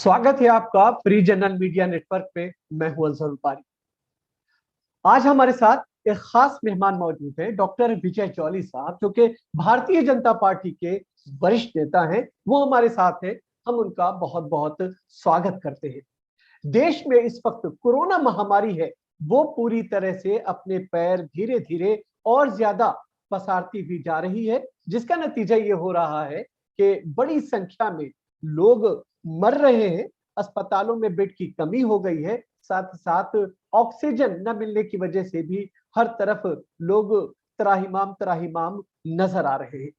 स्वागत है आपका फ्री जनरल मीडिया नेटवर्क पे। मैं हूं अजहर उपारी। आज हमारे साथ एक खास मेहमान मौजूद है, डॉक्टर विजय जॉली साहब, जो कि भारतीय जनता पार्टी के वरिष्ठ नेता हैं। वो हमारे साथ हैं। हम उनका बहुत बहुत स्वागत करते हैं। देश में इस वक्त कोरोना महामारी है, वो पूरी तरह से अपने पैर धीरे धीरे और ज्यादा पसारती हुई जा रही है, जिसका नतीजा ये हो रहा है कि बड़ी संख्या में लोग मर रहे हैं। अस्पतालों में बेड की कमी हो गई है, साथ ही साथ ऑक्सीजन न मिलने की वजह से भी हर तरफ लोग त्राहिमाम त्राहिमाम नजर आ रहे हैं।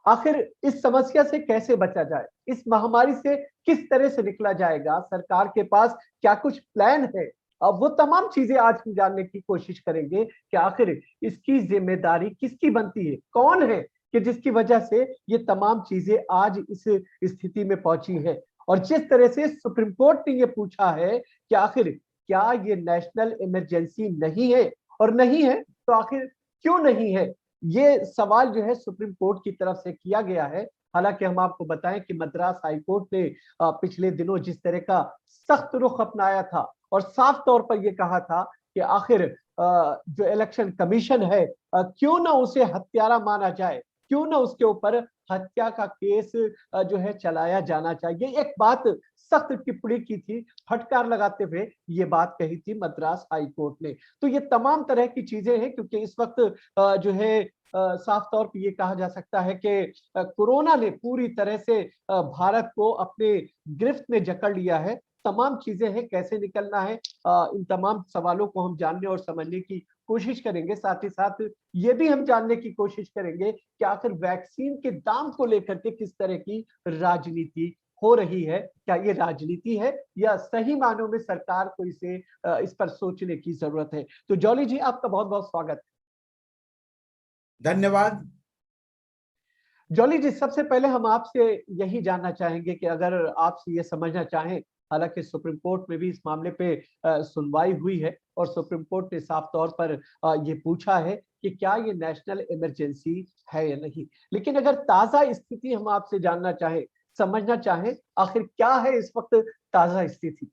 आखिर इस समस्या से कैसे बचा जाए, इस महामारी से किस तरह से निकला जाएगा, सरकार के पास क्या कुछ प्लान है? अब वो तमाम चीजें आज हम जानने की कोशिश करेंगे कि आखिर इसकी जिम्मेदारी किसकी बनती है, कौन है कि जिसकी वजह से ये तमाम चीजें आज इस स्थिति में पहुंची है। और जिस तरह से सुप्रीम कोर्ट ने ये पूछा है कि आखिर क्या ये नेशनल इमरजेंसी नहीं है, और नहीं है तो आखिर क्यों नहीं है, ये सवाल जो है सुप्रीम कोर्ट की तरफ से किया गया है। हालांकि हम आपको बताएं कि मद्रास हाई कोर्ट ने पिछले दिनों जिस तरह का सख्त रुख अपनाया था और साफ तौर पर यह कहा था कि आखिर जो इलेक्शन कमीशन है, क्यों ना उसे हत्यारा माना जाए, क्यों ना उसके ऊपर हत्या का केस जो है चलाया जाना चाहिए। एक बात सख्त टिप्पणी की थी, फटकार लगाते हुए ये बात कही थी मद्रास हाई कोर्ट ने। तो ये तमाम तरह की चीजें हैं, क्योंकि इस वक्त जो है साफ तौर पर ये कहा जा सकता है कि कोरोना ने पूरी तरह से भारत को अपने गिरफ्त में जकड़ लिया है। तमाम चीजें हैं, कैसे निकलना है, इन तमाम सवालों को हम जानने और समझने की कोशिश करेंगे। साथ ही साथ ये भी हम जानने की कोशिश करेंगे कि आखिर वैक्सीन के दाम को लेकर के किस तरह की राजनीति हो रही है। क्या ये राजनीति है या सही मानों में सरकार को इस पर सोचने की जरूरत है? तो जॉली जी, आपका बहुत बहुत स्वागत है। धन्यवाद। जॉली जी, सबसे पहले हम आपसे यही जानना चाहेंगे कि अगर आपसे ये समझना चाहें, हालांकि सुप्रीम कोर्ट में भी इस मामले पे सुनवाई हुई है और सुप्रीम कोर्ट ने साफ तौर पर ये पूछा है कि क्या ये नेशनल इमरजेंसी है या नहीं, लेकिन अगर ताजा स्थिति हम आपसे जानना चाहें, समझना चाहें, आखिर क्या है इस वक्त ताजा स्थिति?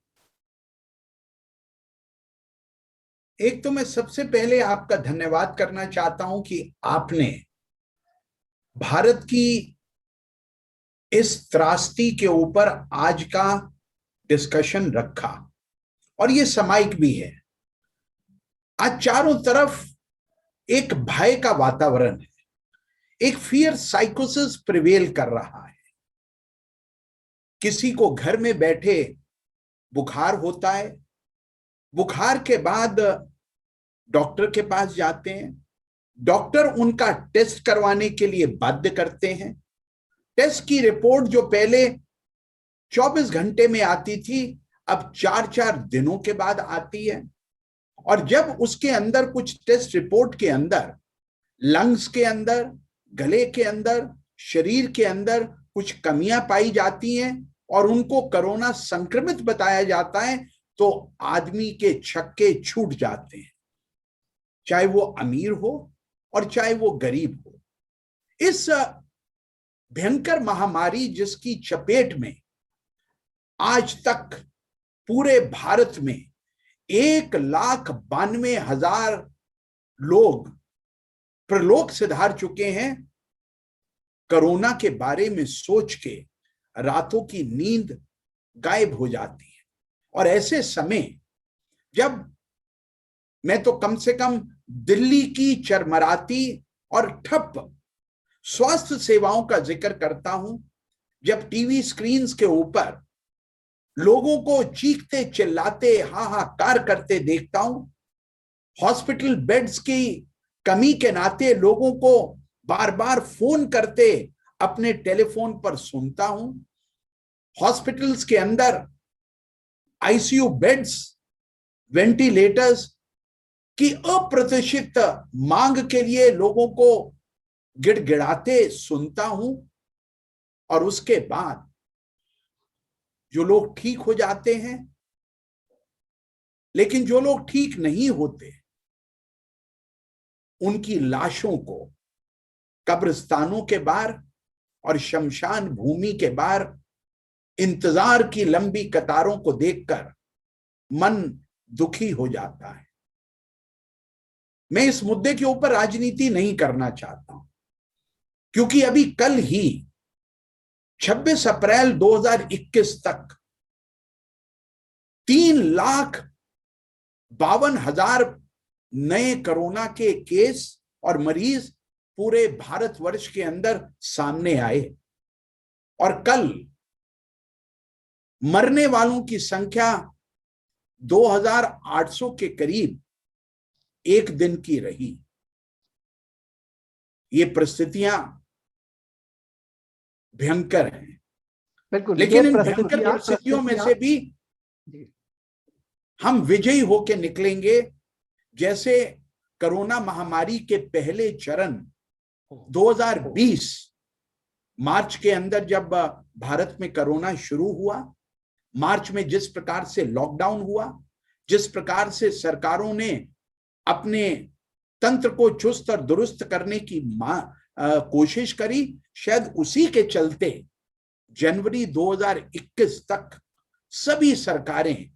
एक तो मैं सबसे पहले आपका धन्यवाद करना चाहता हूं कि आपने भारत की इस त्रासदी के ऊपर आज का डिस्कशन रखा, और ये सामयिक भी है। आज चारों तरफ एक भय का वातावरण है, एक फियर साइकोसिस प्रिवेल कर रहा है। किसी को घर में बैठे बुखार होता है, बुखार के बाद डॉक्टर के पास जाते हैं, डॉक्टर उनका टेस्ट करवाने के लिए बाध्य करते हैं। टेस्ट की रिपोर्ट जो पहले 24 घंटे में आती थी, अब 4-4 दिनों के बाद आती है। और जब उसके अंदर कुछ टेस्ट रिपोर्ट के अंदर लंग्स के अंदर, गले के अंदर, शरीर के अंदर कुछ कमियां पाई जाती हैं और उनको कोरोना संक्रमित बताया जाता है, तो आदमी के छक्के छूट जाते हैं, चाहे वो अमीर हो और चाहे वो गरीब हो। इस भयंकर महामारी जिसकी चपेट में आज तक पूरे भारत में 1,92,000 लोग प्रलोक सिधार चुके हैं, कोरोना के बारे में सोच के रातों की नींद गायब हो जाती है। और ऐसे समय जब मैं तो कम से कम दिल्ली की चरमराती और ठप स्वास्थ्य सेवाओं का जिक्र करता हूं, जब टीवी स्क्रीन्स के ऊपर लोगों को चीखते चिल्लाते हाहाकार करते देखता हूं, हॉस्पिटल बेड्स की कमी के नाते लोगों को बार बार फोन करते अपने टेलीफोन पर सुनता हूं, हॉस्पिटल्स के अंदर आईसीयू बेड्स, वेंटिलेटर्स की अप्रत्याशित मांग के लिए लोगों को गिड़गिड़ाते सुनता हूं, और उसके बाद जो लोग ठीक हो जाते हैं, लेकिन जो लोग ठीक नहीं होते, उनकी लाशों को कब्रिस्तानों के बाहर और शमशान भूमि के बाहर इंतजार की लंबी कतारों को देखकर मन दुखी हो जाता है। मैं इस मुद्दे के ऊपर राजनीति नहीं करना चाहता हूं, क्योंकि अभी कल ही 26 अप्रैल 2021 तक 3,52,000 नए कोरोना के केस और मरीज पूरे भारतवर्ष के अंदर सामने आए, और कल मरने वालों की संख्या 2,800 के करीब एक दिन की रही। ये परिस्थितियां भयंकर हैं, बिल्कुल, लेकिन इन भयंकर परिस्थितियों में से भी हम विजयी होकर निकलेंगे। जैसे कोरोना महामारी के पहले चरण 2020 मार्च के अंदर जब भारत में कोरोना शुरू हुआ, मार्च में जिस प्रकार से लॉकडाउन हुआ, जिस प्रकार से सरकारों ने अपने तंत्र को चुस्त और दुरुस्त करने की कोशिश करी, शायद उसी के चलते जनवरी 2021 तक सभी सरकारें,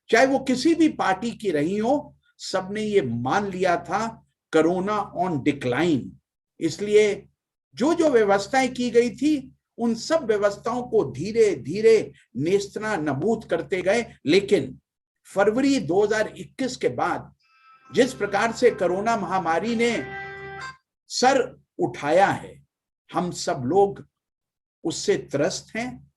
चाहे वो किसी भी पार्टी की रही हो, सबने ये मान लिया था कोरोना ऑन डिक्लाइन। इसलिए जो जो व्यवस्थाएं की गई थी, उन सब व्यवस्थाओं को धीरे धीरे नेस्तना नबूद करते गए। लेकिन फरवरी 2021 के बाद जिस प्रकार से कोरोना महामारी ने सर उठाया है, हम सब लोग उससे त्रस्त हैं,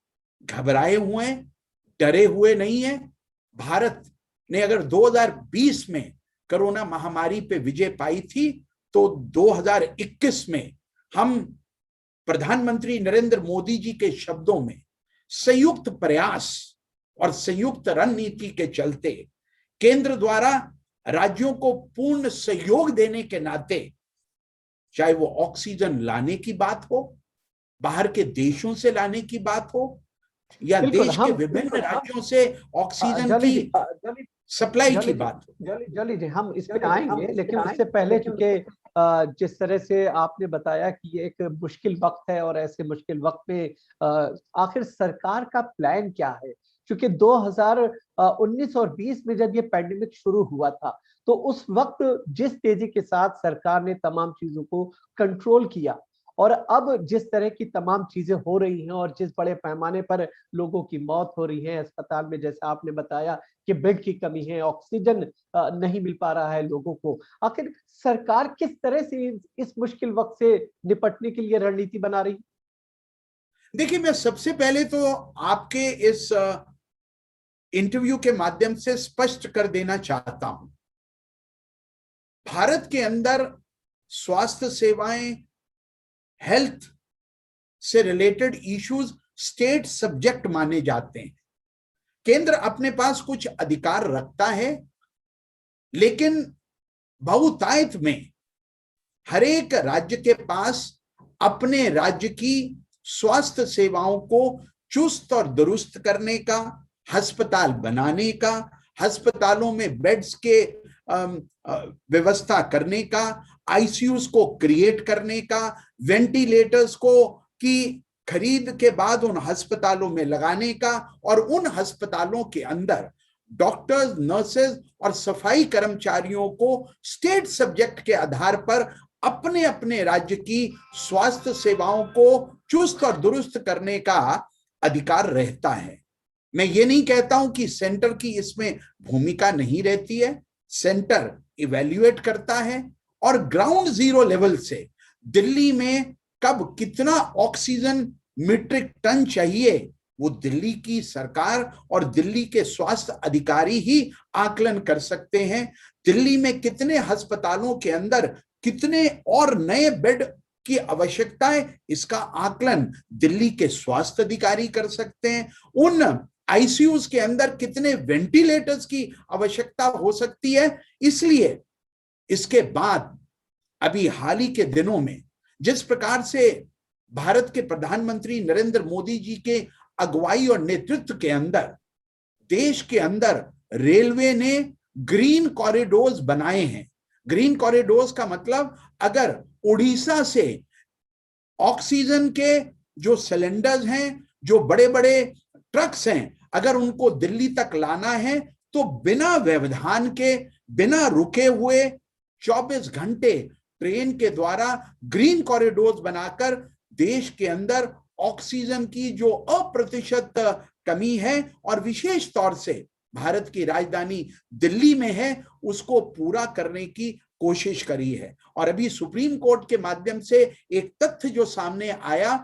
घबराए हुए हैं, डरे हुए नहीं हैं। भारत ने अगर 2020 में कोरोना महामारी पे विजय पाई थी, तो 2021 में हम प्रधानमंत्री नरेंद्र मोदी जी के शब्दों में संयुक्त प्रयास और संयुक्त रणनीति के चलते, केंद्र द्वारा राज्यों को पूर्ण सहयोग देने के नाते, चाहे वो ऑक्सीजन लाने की बात हो, बाहर के देशों से लाने की बात हो, या देश के विभिन्न राज्यों से ऑक्सीजन की सप्लाई की बात हो। जली जी, हम इस पे आएंगे, लेकिन उससे पहले चूंकि जिस तरह से आपने बताया कि ये एक मुश्किल वक्त है, और ऐसे मुश्किल वक्त में आखिर सरकार का प्लान क्या है? क्योंकि 2019 और 20 में जब ये पैंडेमिक शुरू हुआ था, तो उस वक्त जिस तेजी के साथ सरकार ने तमाम चीजों को कंट्रोल किया, और अब जिस तरह की तमाम चीजें हो रही हैं और जिस बड़े पैमाने पर लोगों की मौत हो रही है अस्पताल में, जैसा आपने बताया कि बेड की कमी है, ऑक्सीजन नहीं मिल पा रहा है लोगों को, आखिर सरकार किस तरह से इस मुश्किल वक्त से निपटने के लिए रणनीति बना रही? देखिए, मैं सबसे पहले तो आपके इस इंटरव्यू के माध्यम से स्पष्ट कर देना चाहता हूं, भारत के अंदर स्वास्थ्य सेवाएं, हेल्थ से रिलेटेड इश्यूज स्टेट सब्जेक्ट माने जाते हैं। केंद्र अपने पास कुछ अधिकार रखता है, लेकिन बहुतायत में हर एक राज्य के पास अपने राज्य की स्वास्थ्य सेवाओं को चुस्त और दुरुस्त करने का, अस्पताल बनाने का, अस्पतालों में बेड्स के व्यवस्था करने का, आईसीयूज को क्रिएट करने का, वेंटिलेटर्स को की खरीद के बाद उन अस्पतालों में लगाने का, और उन अस्पतालों के अंदर डॉक्टर्स, नर्सेज और सफाई कर्मचारियों को स्टेट सब्जेक्ट के आधार पर अपने अपने राज्य की स्वास्थ्य सेवाओं को चुस्त और दुरुस्त करने का अधिकार रहता है। मैं ये नहीं कहता हूं कि सेंटर की इसमें भूमिका नहीं रहती है। सेंटर इवैल्यूएट करता है, और ग्राउंड जीरो लेवल से दिल्ली में कब कितना ऑक्सीजन मीट्रिक टन चाहिए, वो दिल्ली की सरकार और दिल्ली के स्वास्थ्य अधिकारी ही आकलन कर सकते हैं। दिल्ली में कितने अस्पतालों के अंदर कितने और नए बेड की आवश्यकता है, इसका आकलन दिल्ली के स्वास्थ्य अधिकारी कर सकते हैं। उन आईसीयूज के अंदर कितने वेंटिलेटर्स की आवश्यकता हो सकती है। इसलिए इसके बाद अभी हाल ही के दिनों में जिस प्रकार से भारत के प्रधानमंत्री नरेंद्र मोदी जी के अगुवाई और नेतृत्व के अंदर देश के अंदर रेलवे ने ग्रीन कॉरिडोर्स बनाए हैं। ग्रीन कॉरिडोर्स का मतलब, अगर उड़ीसा से ऑक्सीजन के जो सिलेंडर्स हैं, जो बड़े बड़े ट्रक्स हैं, अगर उनको दिल्ली तक लाना है तो बिना व्यवधान के, बिना रुके हुए 24 घंटे ट्रेन के द्वारा ग्रीन कॉरिडोर्स बनाकर देश के अंदर ऑक्सीजन की जो अप्रतिशत कमी है और विशेष तौर से भारत की राजधानी दिल्ली में है, उसको पूरा करने की कोशिश करी है। और अभी सुप्रीम कोर्ट के माध्यम से एक तथ्य जो सामने आया,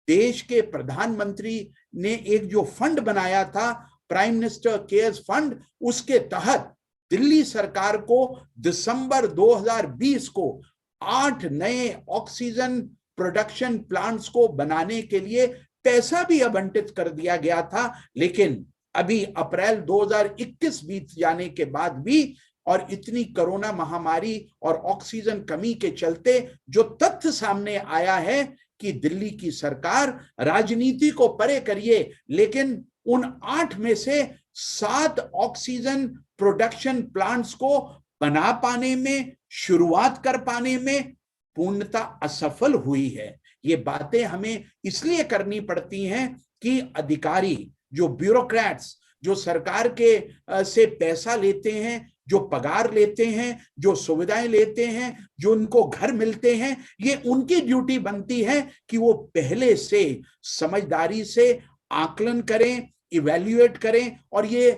देश के प्रधानमंत्री ने एक जो फंड बनाया था, प्राइम मिनिस्टर केयर्स फंड, उसके तहत दिल्ली सरकार को दिसंबर 2020 को 8 नए ऑक्सीजन प्रोडक्शन प्लांट्स को बनाने के लिए पैसा भी आवंटित कर दिया गया था। लेकिन अभी अप्रैल 2021 बीत जाने के बाद भी और इतनी कोरोना महामारी और ऑक्सीजन कमी के चलते जो तथ्य सामने आया है कि दिल्ली की सरकार, राजनीति को परे करिए, लेकिन उन 8 में से 7 ऑक्सीजन प्रोडक्शन प्लांट्स को बना पाने में, शुरुआत कर पाने में पूर्णतः असफल हुई है। ये बातें हमें इसलिए करनी पड़ती हैं कि अधिकारी, जो ब्यूरोक्रेट्स, जो सरकार के से पैसा लेते हैं, जो पगार लेते हैं, जो सुविधाएं लेते हैं, जो उनको घर मिलते हैं, ये उनकी ड्यूटी बनती है कि वो पहले से समझदारी से आकलन करें, इवैल्यूएट करें और ये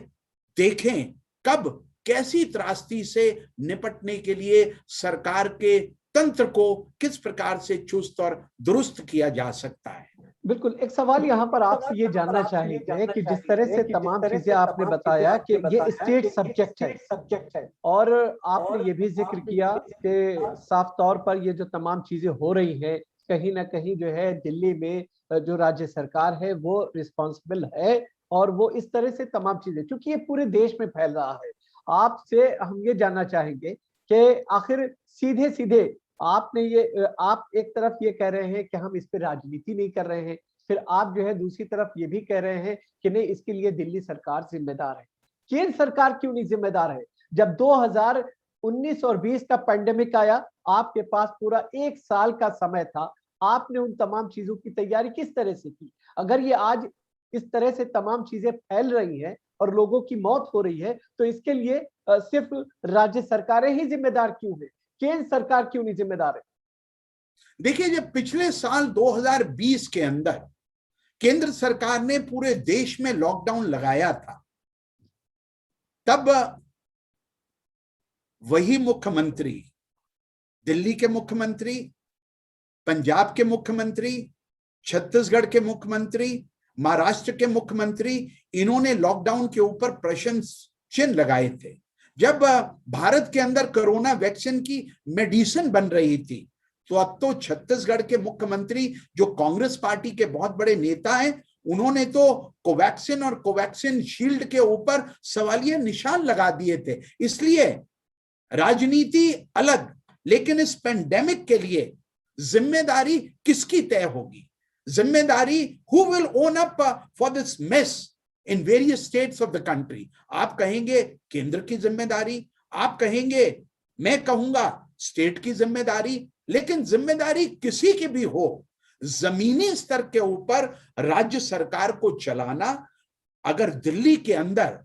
देखें कब कैसी त्रासदी से निपटने के लिए सरकार के तंत्र को किस प्रकार से चुस्त और दुरुस्त किया जा सकता है। बिल्कुल, एक सवाल यहाँ पर आपसे ये जानना चाहेंगे कि जिस तरह से तमाम चीजें आपने बताया कि ये स्टेट सब्जेक्ट है और आपने ये भी जिक्र किया कि साफ तौर पर ये जो तमाम चीजें हो रही हैं, कहीं ना कहीं जो है दिल्ली में जो राज्य सरकार है वो रिस्पॉन्सिबल है और वो इस तरह से तमाम चीजें, क्योंकि ये पूरे देश में फैल रहा है। आपसे हम ये जानना चाहेंगे कि आखिर सीधे सीधे आपने ये, आप एक तरफ ये कह रहे हैं कि हम इस पे राजनीति नहीं कर रहे हैं, फिर आप जो है दूसरी तरफ ये भी कह रहे हैं कि नहीं, इसके लिए दिल्ली सरकार जिम्मेदार है। केंद्र सरकार क्यों नहीं जिम्मेदार है? जब 2019 और 20 का पैंडेमिक आया, आपके पास पूरा 1 साल का समय था, आपने उन तमाम चीजों की तैयारी किस तरह से की? अगर ये आज इस तरह से तमाम चीजें फैल रही हैं और लोगों की मौत हो रही है, तो इसके लिए सिर्फ राज्य सरकारें ही जिम्मेदार क्यों है? केंद्र सरकार क्यों नहीं जिम्मेदार है? देखिए, जब पिछले साल 2020 के अंदर केंद्र सरकार ने पूरे देश में लॉकडाउन लगाया था, तब वही मुख्यमंत्री, दिल्ली के मुख्यमंत्री, पंजाब के मुख्यमंत्री, छत्तीसगढ़ के मुख्यमंत्री, महाराष्ट्र के मुख्यमंत्री, इन्होंने लॉकडाउन के ऊपर प्रश्न चिन्ह लगाए थे। जब भारत के अंदर कोरोना वैक्सीन की मेडिसिन बन रही थी, तो अब तो छत्तीसगढ़ के मुख्यमंत्री, जो कांग्रेस पार्टी के बहुत बड़े नेता हैं, उन्होंने तो कोवैक्सीन और कोवैक्सीन शील्ड के ऊपर सवालिया निशान लगा दिए थे। इसलिए राजनीति अलग, लेकिन इस पेंडेमिक के लिए जिम्मेदारी किसकी तय होगी? जिम्मेदारी who will own up for this mess in various states of the country? आप कहेंगे केंद्र की जिम्मेदारी, आप कहेंगे, मैं कहूंगा स्टेट की जिम्मेदारी, लेकिन जिम्मेदारी किसी की भी हो, जमीनी स्तर के ऊपर राज्य सरकार को चलाना, अगर दिल्ली के अंदर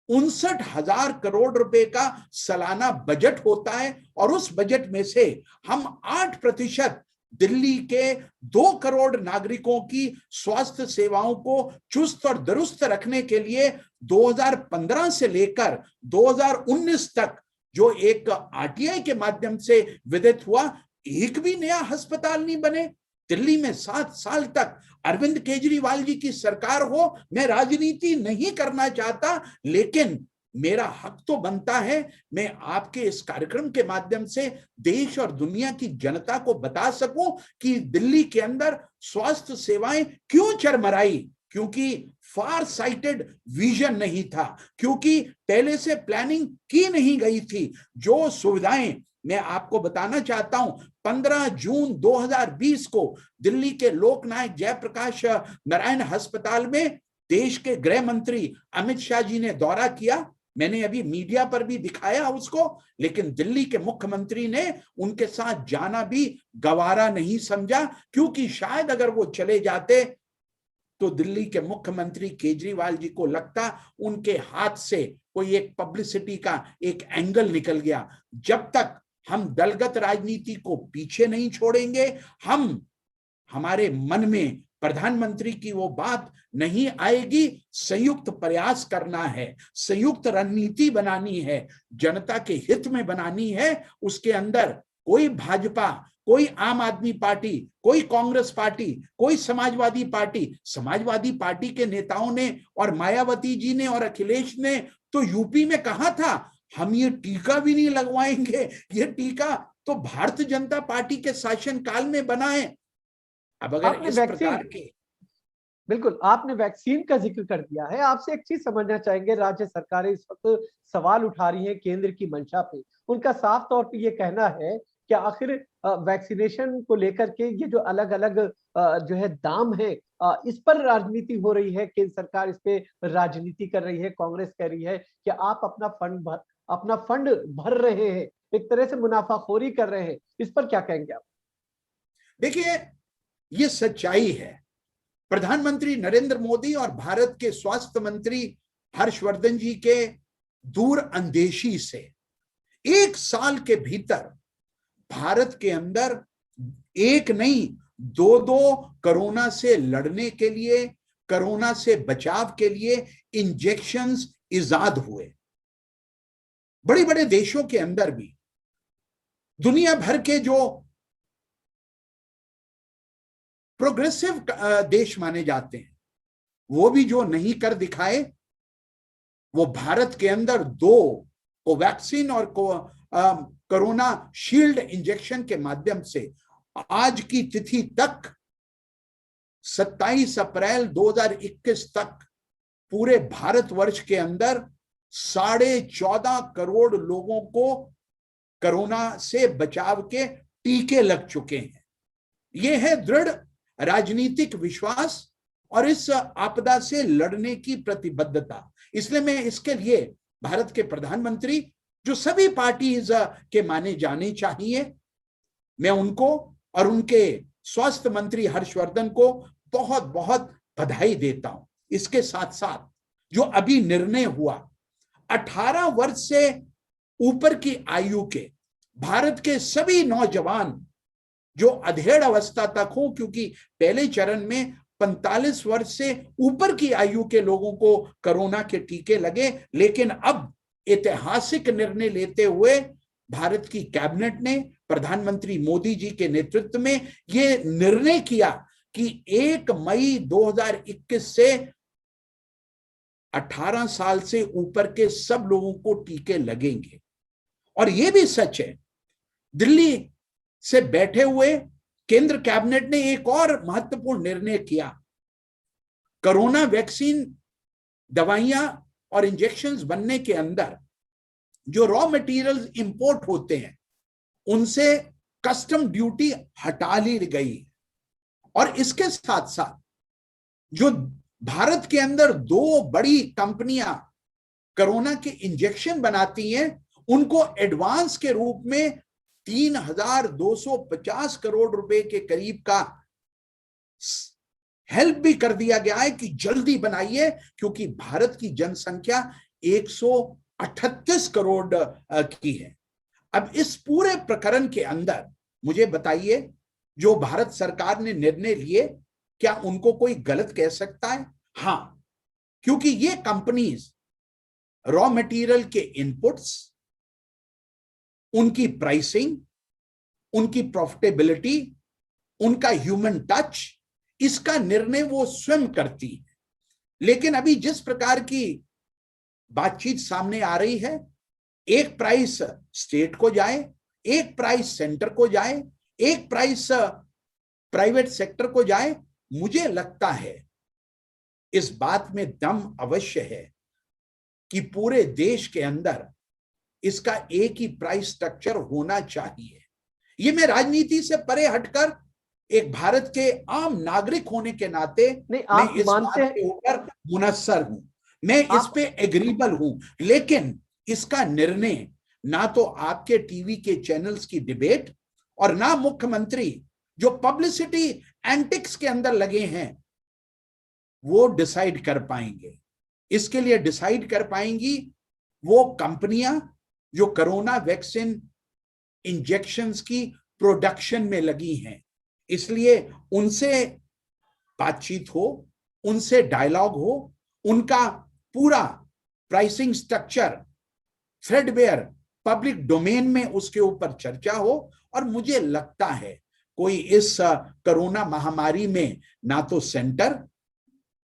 59,000 करोड़ रुपए का सालाना बजट होता है और उस बजट में से हम 8% दिल्ली के 2 करोड़ नागरिकों की स्वास्थ्य सेवाओं को चुस्त और दुरुस्त रखने के लिए 2015 से लेकर 2019 तक जो एक आरटीआई के माध्यम से विदित हुआ, एक भी नया अस्पताल नहीं बने। दिल्ली में 7 साल तक अरविंद केजरीवाल जी की सरकार हो, मैं राजनीति नहीं करना चाहता, लेकिन मेरा हक तो बनता है मैं आपके इस कार्यक्रम के माध्यम से देश और दुनिया की जनता को बता सकूं कि दिल्ली के अंदर स्वास्थ्य सेवाएं क्यों चरमराई। क्योंकि फार साइटेड विजन नहीं था, क्योंकि पहले से प्लानिंग की नहीं गई थी। जो सुविधाएं मैं आपको बताना चाहता हूं, 15 जून 2020 को दिल्ली के लोकनायक जयप्रकाश नारायण अस्पताल में देश के गृह मंत्री अमित शाह जी ने दौरा किया। मैंने अभी मीडिया पर भी दिखाया उसको, लेकिन दिल्ली के मुख्यमंत्री ने उनके साथ जाना भी गवारा नहीं समझा, क्योंकि शायद अगर वो चले जाते तो दिल्ली के मुख्यमंत्री केजरीवाल जी को लगता उनके हाथ से कोई एक पब्लिसिटी का एक एंगल निकल गया। जब तक हम दलगत राजनीति को पीछे नहीं छोड़ेंगे, हमारे मन में प्रधानमंत्री की वो बात नहीं आएगी। संयुक्त प्रयास करना है, संयुक्त रणनीति बनानी है, जनता के हित में बनानी है। उसके अंदर कोई भाजपा, कोई आम आदमी पार्टी, कोई कांग्रेस पार्टी, कोई समाजवादी पार्टी के नेताओं ने और मायावती जी ने और अखिलेश ने तो यूपी में कहा था हम ये टीका भी नहीं लगवाएंगे, ये टीका तो भारतीय जनता पार्टी के शासनकाल में बना है। अब अगर इस प्रकार के, बिल्कुल आपने वैक्सीन का जिक्र कर दिया है, आपसे एक चीज समझना चाहेंगे। राज्य सरकारें इस वक्त सवाल उठा रही हैं केंद्र की मंशा पे। उनका साफ तौर पे ये कहना है कि आखिर वैक्सीनेशन को लेकर के ये जो अलग अलग जो है दाम है, इस पर राजनीति हो रही है। केंद्र सरकार इस पे राजनीति कर रही है। कांग्रेस कह रही है कि आप अपना फंड भर रहे हैं, एक तरह से मुनाफाखोरी कर रहे हैं। इस पर क्या कहेंगे आप? देखिए, ये सच्चाई है। प्रधानमंत्री नरेंद्र मोदी और भारत के स्वास्थ्य मंत्री हर्षवर्धन जी के दूरअंदेशी से 1 साल के भीतर भारत के अंदर एक नहीं, 2 कोरोना से लड़ने के लिए, कोरोना से बचाव के लिए इंजेक्शंस इजाद हुए। बड़े बड़े देशों के अंदर भी, दुनिया भर के जो प्रोग्रेसिव देश माने जाते हैं, वो भी जो नहीं कर दिखाए, वो भारत के अंदर 2 कोवैक्सीन और कोरोना शील्ड इंजेक्शन के माध्यम से आज की तिथि तक 27 अप्रैल 2021 तक पूरे भारतवर्ष के अंदर 14.5 करोड़ लोगों को कोरोना से बचाव के टीके लग चुके हैं। ये है दृढ़ राजनीतिक विश्वास और इस आपदा से लड़ने की प्रतिबद्धता। इसलिए मैं इसके लिए भारत के प्रधानमंत्री, जो सभी पार्टीज के माने जाने चाहिए, मैं उनको और उनके स्वास्थ्य मंत्री हर्षवर्धन को बहुत बहुत बधाई देता हूं। इसके साथ साथ जो अभी निर्णय हुआ, 18 वर्ष से ऊपर की आयु के भारत के सभी नौजवान जो अधेड़ अवस्था तक हो, क्योंकि पहले चरण में 45 वर्ष से ऊपर की आयु के लोगों को कोरोना के टीके लगे, लेकिन अब ऐतिहासिक निर्णय लेते हुए भारत की कैबिनेट ने प्रधानमंत्री मोदी जी के नेतृत्व में ये निर्णय किया कि 1 मई 2021 से 18 साल से ऊपर के सब लोगों को टीके लगेंगे। और यह भी सच है, दिल्ली से बैठे हुए केंद्र कैबिनेट ने एक और महत्वपूर्ण निर्णय किया। कोरोना वैक्सीन दवाइयां और इंजेक्शंस बनने के अंदर जो रॉ मटेरियल्स इंपोर्ट होते हैं, उनसे कस्टम ड्यूटी हटा ली गई। और इसके साथ साथ जो भारत के अंदर 2 बड़ी कंपनियां कोरोना के इंजेक्शन बनाती हैं, उनको एडवांस के रूप में 3,250 करोड़ रुपए के करीब का हेल्प भी कर दिया गया है कि जल्दी बनाइए, क्योंकि भारत की जनसंख्या 138 करोड़ की है। अब इस पूरे प्रकरण के अंदर मुझे बताइए, जो भारत सरकार ने निर्णय लिए, क्या उनको कोई गलत कह सकता है? हाँ, क्योंकि ये कंपनीज रॉ मटेरियल के इनपुट्स, उनकी प्राइसिंग, उनकी प्रॉफिटेबिलिटी, उनका ह्यूमन टच, इसका निर्णय वो स्वयं करती है। लेकिन अभी जिस प्रकार की बातचीत सामने आ रही है, एक प्राइस स्टेट को जाए, एक प्राइस सेंटर को जाए, एक प्राइस प्राइवेट सेक्टर को जाए, मुझे लगता है इस बात में दम अवश्य है कि पूरे देश के अंदर इसका एक ही प्राइस स्ट्रक्चर होना चाहिए। ये मैं राजनीति से परे हटकर एक भारत के आम नागरिक होने के नाते मैं इस बात के ऊपर मुनस्सर हूं, मैं इस पे एग्रीबल हूं। लेकिन इसका निर्णय ना तो आपके टीवी के चैनल्स की डिबेट और ना मुख्यमंत्री जो पब्लिसिटी एंटिक्स के अंदर लगे हैं, वो डिसाइड कर पाएंगे। इसके लिए डिसाइड कर पाएंगी वो कंपनियां जो कोरोना वैक्सीन इंजेक्शंस की प्रोडक्शन में लगी हैं। इसलिए उनसे बातचीत हो, उनसे डायलॉग हो, उनका पूरा pricing structure threadbare public domain में उसके ऊपर चर्चा हो। और मुझे लगता है कोई इस कोरोना महामारी में ना तो सेंटर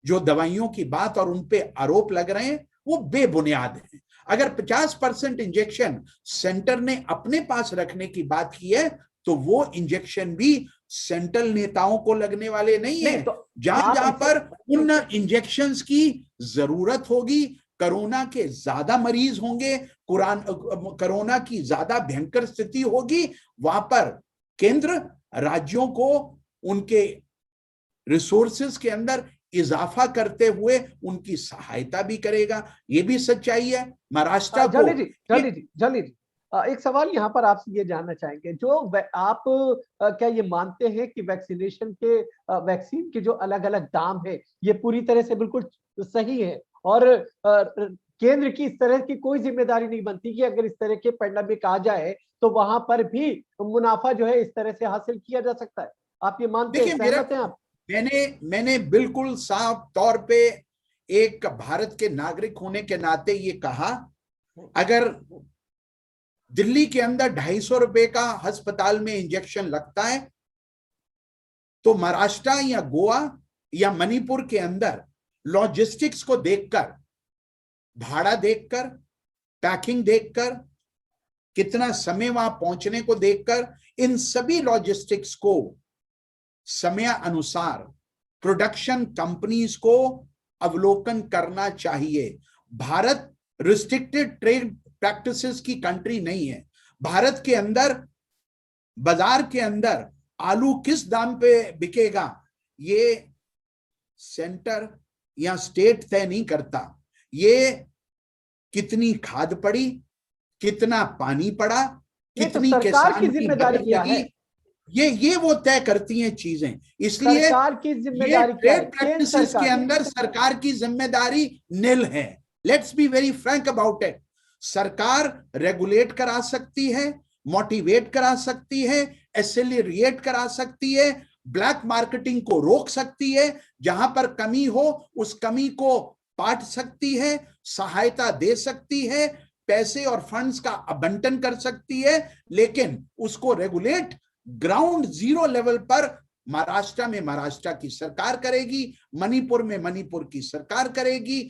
जो दवाइयों की बात और उनपे आरोप लग रहे हैं वो बेबुनियाद हैं। अगर 50% इंजेक्शन सेंटर ने अपने पास रखने की बात की है तो वो इंजेक्शन भी सेंट्रल नेताओं को लगने वाले नहीं है। तो जहां जहां पर उन इंजेक्शंस की जरूरत होगी, कोरोना के ज्यादा मरीज होंगे, कोरोना की ज्यादा भयंकर स्थिति होगी, वहां पर केंद्र राज्यों को उनके रिसोर्सेस के अंदर इजाफा करते हुए उनकी सहायता भी करेगा। ये भी सच्चाई है। महाराष्ट्र को जल्दी जी एक सवाल यहाँ पर आपसे ये जानना चाहेंगे, जो आप क्या ये मानते हैं कि वैक्सीनेशन के वैक्सीन के जो अलग अलग दाम है ये पूरी तरह से बिल्कुल सही है, और केंद्र की इस तरह की कोई जिम्मेदारी नहीं बनती कि अगर इस तरह के पेंडेमिक आ जाए तो वहां पर भी मुनाफा जो है इस तरह से हासिल किया जा सकता है? आप ये मानते हैं, सहमत हैं आप? मैंने बिल्कुल साफ तौर पे एक भारत के नागरिक होने के नाते ये कहा, अगर दिल्ली के अंदर 250 रुपए का अस्पताल में इंजेक्शन लगता है तो महाराष्ट्र या गोवा या मणिपुर के अंदर लॉजिस्टिक्स को देखकर, भाड़ा देखकर, पैकिंग देखकर, कितना समय वहां पहुंचने को देखकर, इन सभी लॉजिस्टिक्स को समय अनुसार प्रोडक्शन कंपनीज को अवलोकन करना चाहिए। भारत रिस्ट्रिक्टेड ट्रेड प्रैक्टिसेस की कंट्री नहीं है। भारत के अंदर बाजार के अंदर आलू किस दाम पे बिकेगा ये सेंटर या स्टेट तय नहीं करता। ये कितनी खाद पड़ी, कितना पानी पड़ा, कितनी सरकार की किसान की जिम्मेदारी लागत क्या लगी, है? ये वो तय करती हैं चीजें। इसलिए सरकार की ये जिम्मेदारी क्या है? ट्रेड प्रैक्टिसेस के अंदर सरकार की जिम्मेदारी निल है। Let's be very Frank about it. सरकार रेगुलेट करा सकती है, मोटिवेट करा सकती है, एक्सेलरेट करा सकती है, ब्लैक मार्केटिंग को रोक सकती है, जहां पर कमी हो उस कमी को पाट सकती है, सहायता दे सकती है, पैसे और फंड्स का आवंटन कर सकती है, लेकिन उसको रेगुलेट ग्राउंड जीरो लेवल पर महाराष्ट्र में महाराष्ट्र की सरकार करेगी, मणिपुर में मणिपुर की सरकार करेगी,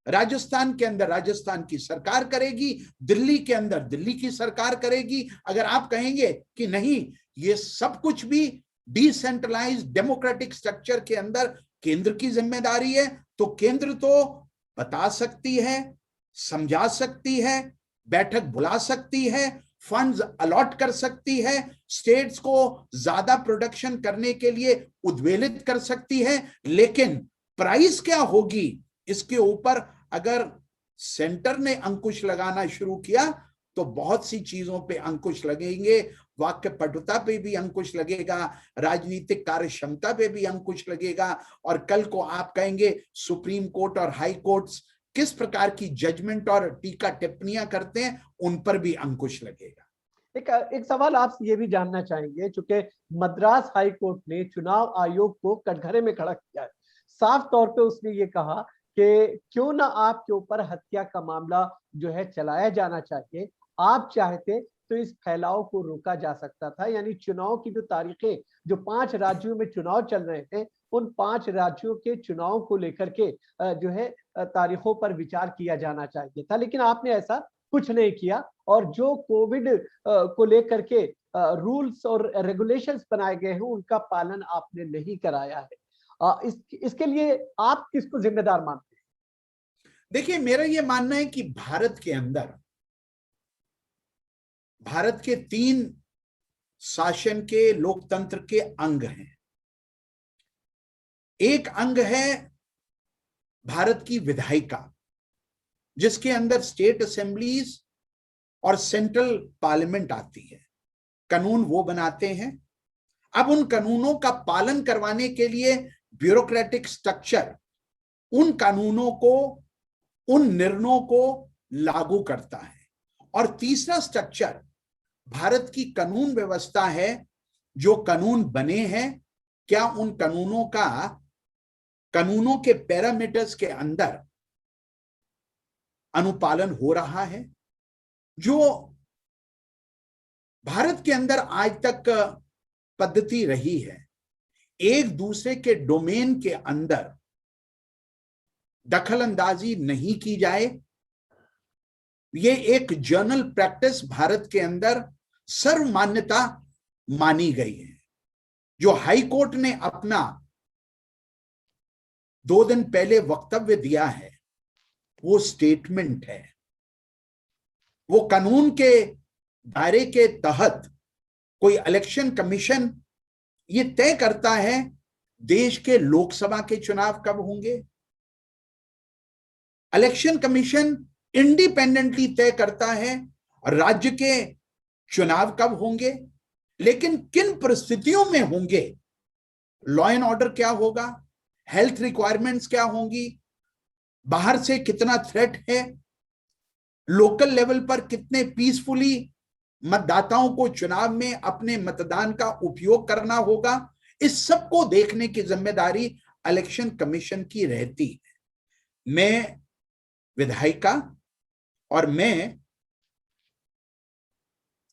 राजस्थान के अंदर राजस्थान की सरकार करेगी, दिल्ली के अंदर दिल्ली की सरकार करेगी। अगर आप कहेंगे कि नहीं ये सब कुछ भी डिसेंट्रलाइज्ड डेमोक्रेटिक स्ट्रक्चर के अंदर केंद्र की जिम्मेदारी है, तो केंद्र तो बता सकती है, समझा सकती है, बैठक बुला सकती है, फंड्स अलॉट कर सकती है, स्टेट्स को ज्यादा प्रोडक्शन करने के लिए उद्वेलित कर सकती है, लेकिन प्राइस क्या होगी इसके ऊपर अगर सेंटर ने अंकुश लगाना शुरू किया तो बहुत सी चीजों पे अंकुश लगेंगे। वाक्य पटुता पे भी अंकुश लगेगा, राजनीतिक कार्य क्षमता पे भी अंकुश लगेगा, और कल को आप कहेंगे सुप्रीम कोर्ट और हाई कोर्ट्स किस प्रकार की जजमेंट और टीका टिप्पणियां करते हैं उन पर भी अंकुश लगेगा। एक सवाल आपसे ये भी जानना चाहेंगे, चूंकि मद्रास हाई कोर्ट ने चुनाव आयोग को कटघरे में खड़ा किया है, साफ तौर पे उसने ये कहा कि क्यों ना आपके ऊपर हत्या का मामला जो है चलाया जाना चाहिए, आप चाहते तो इस फैलाव को रोका जा सकता था। यानी चुनाव की जो तारीखें, जो 5 राज्यों में चुनाव चल रहे थे, उन 5 राज्यों के चुनाव को लेकर के जो है तारीखों पर विचार किया जाना चाहिए था, लेकिन आपने ऐसा कुछ नहीं किया। और जो कोविड को लेकर के रूल्स और रेगुलेशंस बनाए गए हैं उनका पालन आपने नहीं कराया है। इसके लिए आप किसको जिम्मेदार मानते हैं? देखिए, मेरा यह मानना है कि भारत के अंदर भारत के 3 शासन के लोकतंत्र के अंग हैं। एक अंग है भारत की विधायिका, जिसके अंदर स्टेट असेंबलीज और सेंट्रल पार्लियामेंट आती है। कानून वो बनाते हैं। अब उन कानूनों का पालन करवाने के लिए ब्यूरोक्रेटिक स्ट्रक्चर उन कानूनों को, उन निर्णयों को लागू करता है। और तीसरा स्ट्रक्चर भारत की कानून व्यवस्था है। जो कानून बने हैं, क्या उन कानूनों के पैरामीटर्स के अंदर अनुपालन हो रहा है। जो भारत के अंदर आज तक पद्धति रही है, एक दूसरे के डोमेन के अंदर दखल अंदाजी नहीं की जाए, ये एक जर्नल प्रैक्टिस भारत के अंदर सर्वमान्यता मानी गई है। जो हाई कोर्ट ने अपना 2 दिन पहले वक्तव्य दिया है, वो स्टेटमेंट है। वो कानून के दायरे के तहत कोई इलेक्शन कमीशन ये तय करता है देश के लोकसभा के चुनाव कब होंगे। इलेक्शन कमीशन इंडिपेंडेंटली तय करता है राज्य के चुनाव कब होंगे, लेकिन किन परिस्थितियों में होंगे, लॉ एंड ऑर्डर क्या होगा, हेल्थ रिक्वायरमेंट्स क्या होंगी, बाहर से कितना थ्रेट है, लोकल लेवल पर कितने पीसफुली मतदाताओं को चुनाव में अपने मतदान का उपयोग करना होगा, इस सब को देखने की जिम्मेदारी इलेक्शन कमीशन की रहती है। मैं विधायिका और मैं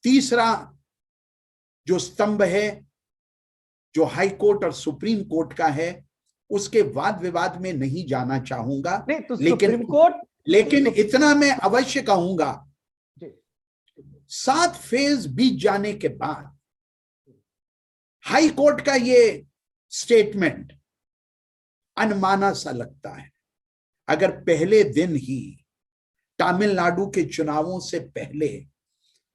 तीसरा जो स्तंभ है, जो हाई कोर्ट और सुप्रीम कोर्ट का है, उसके वाद विवाद में नहीं जाना चाहूंगा। नहीं तो सुप्रीम कोर्ट, लेकिन इतना मैं अवश्य कहूंगा, 7 फेज बीत जाने के बाद हाई कोर्ट का ये स्टेटमेंट अनमाना सा लगता है। अगर पहले दिन ही तमिलनाडु के चुनावों से पहले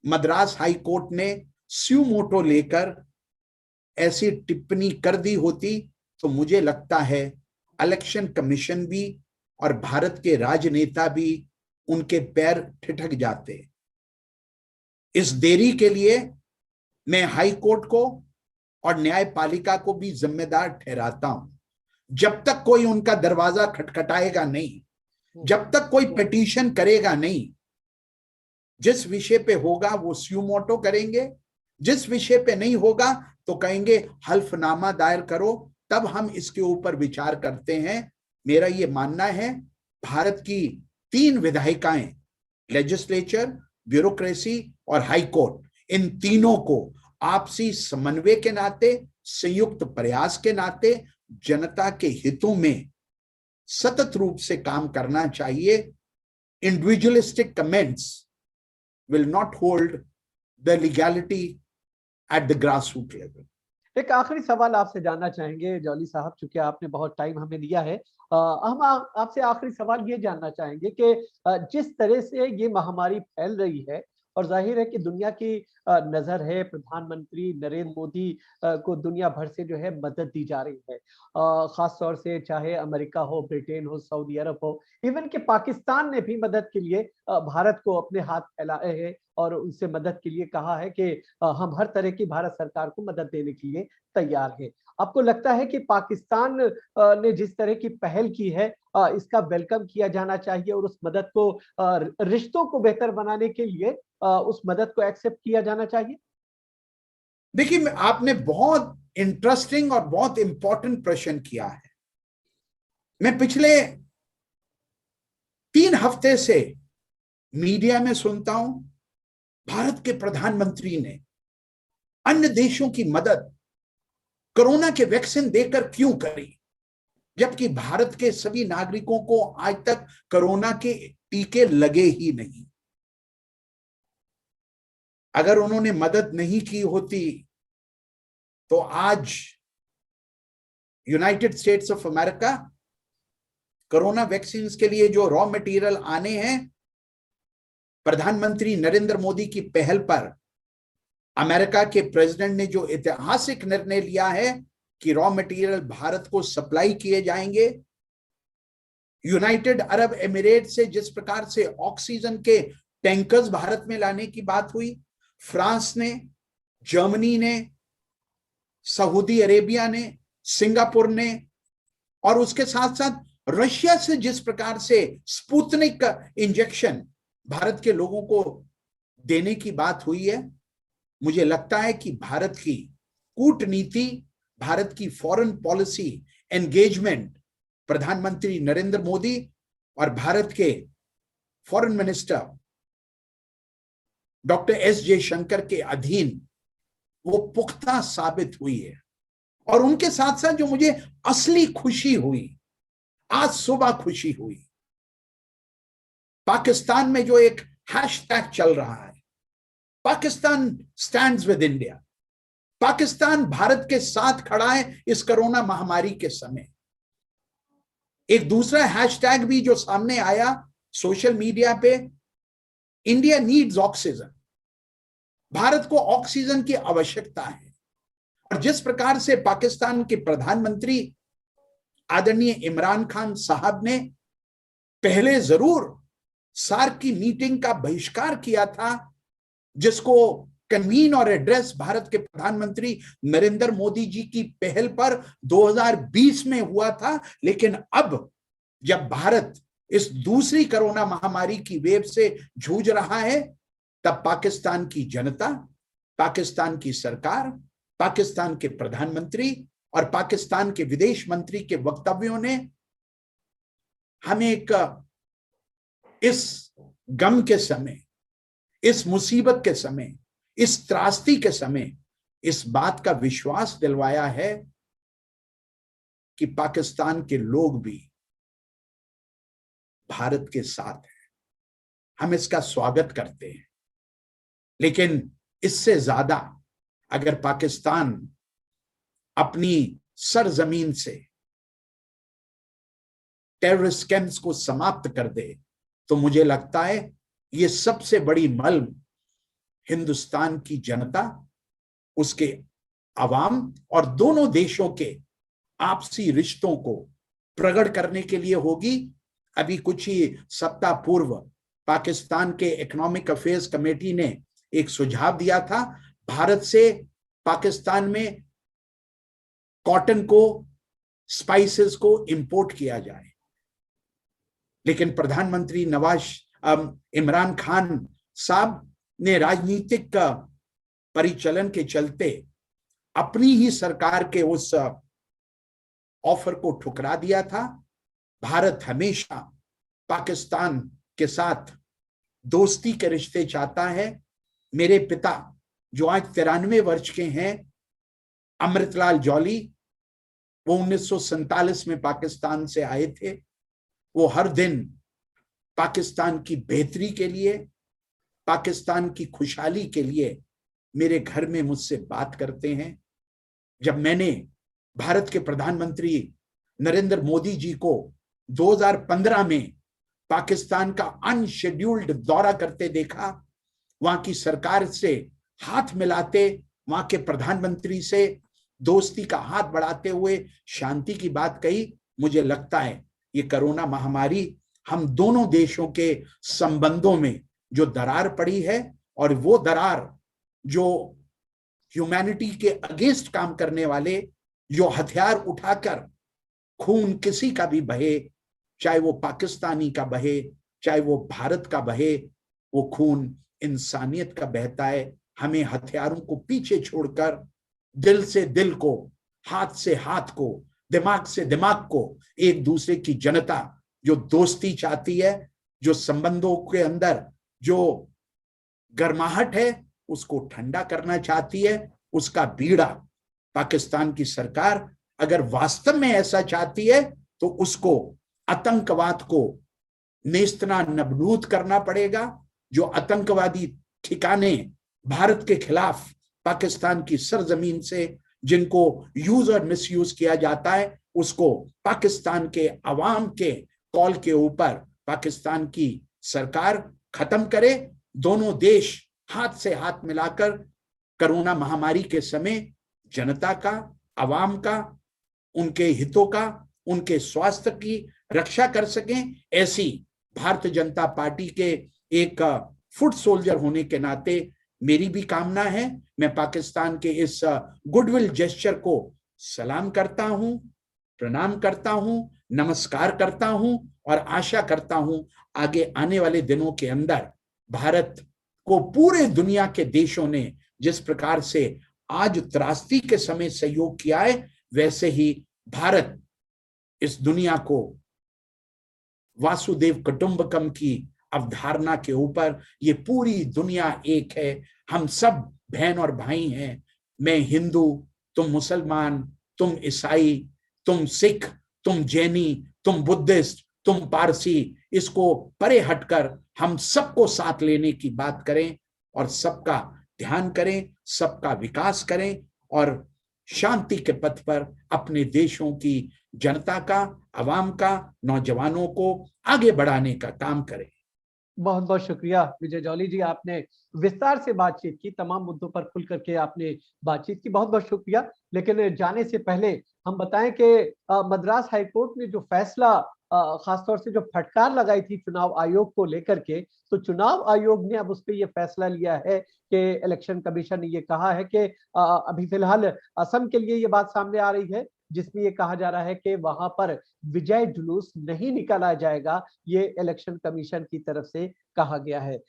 मद्रास हाई कोर्ट ने स्यू मोटो लेकर ऐसी टिप्पणी कर दी होती, तो मुझे लगता है इलेक्शन कमीशन भी और भारत के राजनेता भी उनके पैर ठिठक जाते। इस देरी के लिए मैं हाई कोर्ट को और न्यायपालिका को भी जिम्मेदार ठहराता हूं। जब तक कोई उनका दरवाजा खटखटाएगा नहीं, जब तक कोई पिटीशन करेगा नहीं, जिस विषय पे होगा वो स्यूमोटो करेंगे, जिस विषय पे नहीं होगा तो कहेंगे हल्फनामा दायर करो, तब हम इसके ऊपर विचार करते हैं। मेरा ये मानना है भारत की 3 विधायिकाएं, लेजिस्लेचर, ब्यूरोक्रेसी और हाई कोर्ट, इन तीनों को आपसी समन्वय के नाते, संयुक्त प्रयास के नाते जनता के हितों में सतत रूप से काम करना चाहिए। Individualistic comments will not hold the legality at the grassroots level. एक आखिरी सवाल आपसे जानना चाहेंगे जॉली साहब, चूंकि आपने बहुत टाइम हमें दिया है, हम आपसे आखिरी सवाल ये जानना चाहेंगे कि जिस तरह से ये महामारी फैल रही है और जाहिर है कि दुनिया की नजर है, प्रधानमंत्री नरेंद्र मोदी को दुनिया भर से जो है मदद दी जा रही है, खास तौर से चाहे अमेरिका हो, ब्रिटेन हो, सऊदी अरब हो, इवन कि पाकिस्तान ने भी मदद के लिए भारत को अपने हाथ फैलाए हैं और उनसे मदद के लिए कहा है कि हम हर तरह की भारत सरकार को मदद देने के लिए तैयार हैं। आपको लगता है कि पाकिस्तान ने जिस तरह की पहल की है इसका वेलकम किया जाना चाहिए और उस मदद को, रिश्तों को बेहतर बनाने के लिए उस मदद को एक्सेप्ट किया जाना चाहिए? देखिए, आपने बहुत इंटरेस्टिंग और बहुत इंपॉर्टेंट प्रश्न किया है। मैं पिछले 3 हफ्ते से मीडिया में सुनता हूं भारत के प्रधानमंत्री ने अन्य देशों की मदद कोरोना के वैक्सीन देकर क्यों करी, जबकि भारत के सभी नागरिकों को आज तक कोरोना के टीके लगे ही नहीं। अगर उन्होंने मदद नहीं की होती तो आज United states of America corona vaccine के लिए जो रॉ मटेरियल आने हैं, प्रधानमंत्री नरेंद्र मोदी की पहल पर अमेरिका के प्रेसिडेंट ने जो ऐतिहासिक निर्णय लिया है कि रॉ मटेरियल भारत को सप्लाई किए जाएंगे। यूनाइटेड अरब एमिरेट से जिस प्रकार से ऑक्सीजन के टैंकर्स भारत में लाने की बात हुई, फ्रांस ने, जर्मनी ने, सऊदी अरेबिया ने, सिंगापुर ने, और उसके साथ साथ रशिया से जिस प्रकार से स्पुतनिक का इंजेक्शन भारत के लोगों को देने की बात हुई है, मुझे लगता है कि भारत की कूटनीति, भारत की फॉरेन पॉलिसी एंगेजमेंट प्रधानमंत्री नरेंद्र मोदी और भारत के foreign minister doctor S Jaishankar के अधीन वो पुख्ता साबित हुई है। और उनके साथ साथ जो मुझे असली खुशी हुई, आज सुबह खुशी हुई, पाकिस्तान में जो एक हैशटैग चल रहा है, Pakistan stands with India, Pakistan Bharat के साथ खड़ा है इस कोरोना महामारी के समय। एक दूसरा हैशटैग भी जो सामने आया सोशल मीडिया पे, इंडिया नीड्स ऑक्सीजन, भारत को ऑक्सीजन की आवश्यकता है। और जिस प्रकार से पाकिस्तान के प्रधानमंत्री आदरणीय इमरान खान साहब ने पहले जरूर सार्क की मीटिंग का बहिष्कार किया था, जिसको कन्वीन और एड्रेस भारत के प्रधानमंत्री नरेंद्र मोदी जी की पहल पर 2020 में हुआ था, लेकिन अब जब भारत इस दूसरी कोरोना महामारी की वेव से जूझ रहा है, तब पाकिस्तान की जनता, पाकिस्तान की सरकार, पाकिस्तान के प्रधानमंत्री और पाकिस्तान के विदेश मंत्री के वक्तव्यों ने हमें इस गम के समय, इस मुसीबत के समय, इस त्रासदी के समय इस बात का विश्वास दिलवाया है कि पाकिस्तान के लोग भी भारत के साथ हैं। हम इसका स्वागत करते हैं, लेकिन इससे ज्यादा अगर पाकिस्तान अपनी सरजमीन से टेररिस्ट कैंप्स को समाप्त कर दे, तो मुझे लगता है ये सबसे बड़ी मल्म हिंदुस्तान की जनता, उसके अवाम और दोनों देशों के आपसी रिश्तों को प्रकट करने के लिए होगी। अभी कुछ ही सप्ताह पूर्व पाकिस्तान के इकोनॉमिक अफेयर्स कमेटी ने एक सुझाव दिया था, भारत से पाकिस्तान में कॉटन को, स्पाइसेस को इंपोर्ट किया जाए। लेकिन प्रधानमंत्री इमरान खान साहब ने राजनीतिक परिचालन के चलते अपनी ही सरकार के उस ऑफर को ठुकरा दिया था। भारत हमेशा पाकिस्तान के साथ दोस्ती के रिश्ते चाहता है। मेरे पिता जो आज 93 वर्ष के हैं, अमृतलाल जौली, वो 1947 में पाकिस्तान से आए थे। वो हर दिन पाकिस्तान की बेहतरी के लिए, पाकिस्तान की खुशहाली के लिए मेरे घर में मुझसे बात करते हैं। जब मैंने भारत के प्रधानमंत्री नरेंद्र मोदी जी को 2015 में पाकिस्तान का अनशेड्यूल्ड दौरा करते देखा, वहां की सरकार से हाथ मिलाते, वहां के प्रधानमंत्री से दोस्ती का हाथ बढ़ाते हुए शांति की बात कही, मुझे लगता है ये कोरोना महामारी हम दोनों देशों के संबंधों में जो दरार पड़ी है, और वो दरार जो ह्यूमैनिटी के अगेंस्ट काम करने वाले जो हथियार उठाकर खून किसी का भी बहे, चाहे वो पाकिस्तानी का बहे, चाहे वो भारत का बहे, वो खून इंसानियत का बहता है। हमें हथियारों को पीछे छोड़कर दिल से दिल को, हाथ से हाथ को, दिमाग से दिमाग को, एक दूसरे की जनता जो दोस्ती चाहती है, जो संबंधों के अंदर जो गर्माहट है उसको ठंडा करना चाहती है, उसका बीड़ा पाकिस्तान की सरकार अगर वास्तव में ऐसा चाहती है तो उसको आतंकवाद को नेस्तना नबूद करना पड़ेगा। जो आतंकवादी ठिकाने भारत के खिलाफ पाकिस्तान की सरजमीन से जिनको यूज और मिसयूज किया जाता है, उसको पाकिस्तान के अवाम के कॉल के ऊपर पाकिस्तान की सरकार खत्म करे। दोनों देश हाथ से हाथ मिलाकर कोरोना महामारी के समय जनता का, अवाम का, उनके हितों का, उनके स्वास्थ्य की रक्षा कर सकें। ऐसी भारतीय जनता पार्टी के एक फुट सोल्जर होने के नाते मेरी भी कामना है। मैं पाकिस्तान के इस गुडविल जेस्चर को सलाम करता हूं। प्रणाम करता हूं, नमस्कार करता हूं और आशा करता हूं आगे आने वाले दिनों के अंदर भारत को पूरे दुनिया के देशों ने जिस प्रकार से आज त्रासदी के समय सहयोग किया है, वैसे ही भारत इस दुनिया को वासुदेव कुटुंबकम की अवधारणा के ऊपर, ये पूरी दुनिया एक है, हम सब बहन और भाई हैं। मैं हिंदू, तुम मुसलमान, तुम ईसाई, तुम सिख, तुम जैनी, तुम बुद्धिस्ट, तुम पारसी, इसको परे हटकर हम सबको साथ लेने की बात करें और सबका ध्यान करें, सबका विकास करें और शांति के पथ पर अपने देशों की जनता का, अवाम का, नौजवानों को आगे बढ़ाने का काम करें। बहुत बहुत शुक्रिया विजय जॉली जी, आपने विस्तार से बातचीत की, तमाम मुद्दों पर खुल करके आपने बातचीत की, बहुत बहुत शुक्रिया। लेकिन जाने से पहले हम बताएं कि मद्रास हाईकोर्ट ने जो फैसला खासतौर से जो फटकार लगाई थी चुनाव आयोग को लेकर के, तो चुनाव आयोग ने अब उस पर यह फैसला लिया है कि इलेक्शन कमीशन ने ये कहा है कि अभी फिलहाल असम के लिए ये बात सामने आ रही है जिसमें ये कहा जा रहा है कि वहां पर विजय जुलूस नहीं निकाला जाएगा, ये इलेक्शन कमीशन की तरफ से कहा गया है।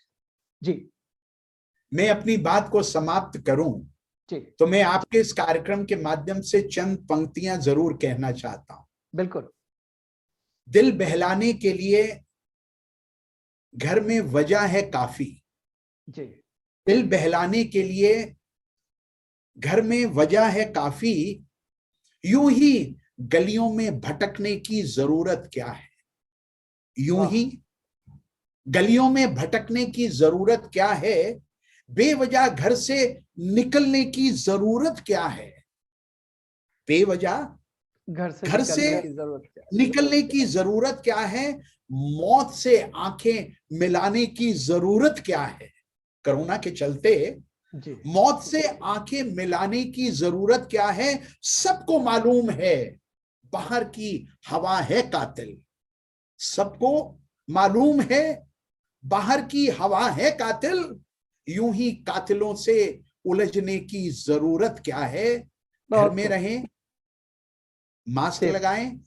जी, मैं अपनी बात को समाप्त करूं जी, तो मैं आपके इस कार्यक्रम के माध्यम से चंद पंक्तियां जरूर कहना चाहता हूं। बिल्कुल। दिल बहलाने के लिए घर में वजह है काफी। जी, दिल बहलाने के लिए घर में वजह है काफी, यूं ही गलियों में भटकने की जरूरत क्या है। यूं ही गलियों में भटकने की जरूरत क्या है, बेवजह घर से निकलने की जरूरत क्या है। बेवजह घर से घर से निकलने की जरूरत क्या है। निकलने की जरूरत क्या है, मौत से आंखें मिलाने की जरूरत क्या है। कोरोना के चलते जी, मौत से आंखें मिलाने की जरूरत क्या है। सबको मालूम है बाहर की हवा है कातिल। सबको मालूम है बाहर की हवा है कातिल, यूं ही कातिलों से उलझने की जरूरत क्या है। घर में रहें, मास्क सेफ। लगाएं,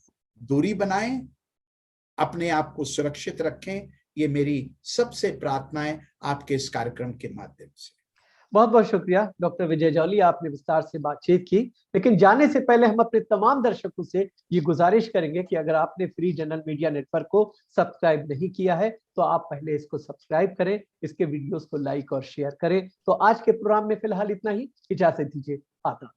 दूरी बनाएं, अपने आप को सुरक्षित रखें। ये मेरी सबसे प्रार्थना है आपके इस कार्यक्रम के माध्यम से। बहुत बहुत शुक्रिया डॉक्टर विजय जॉली, आपने विस्तार से बातचीत की। लेकिन जाने से पहले हम अपने तमाम दर्शकों से ये गुजारिश करेंगे कि अगर आपने फ्री जनरल मीडिया नेटवर्क को सब्सक्राइब नहीं किया है तो आप पहले इसको सब्सक्राइब करें, इसके वीडियोस को लाइक और शेयर करें। तो आज के प्रोग्राम में फिलहाल इतना ही, इजाजत दीजिए, आदाब।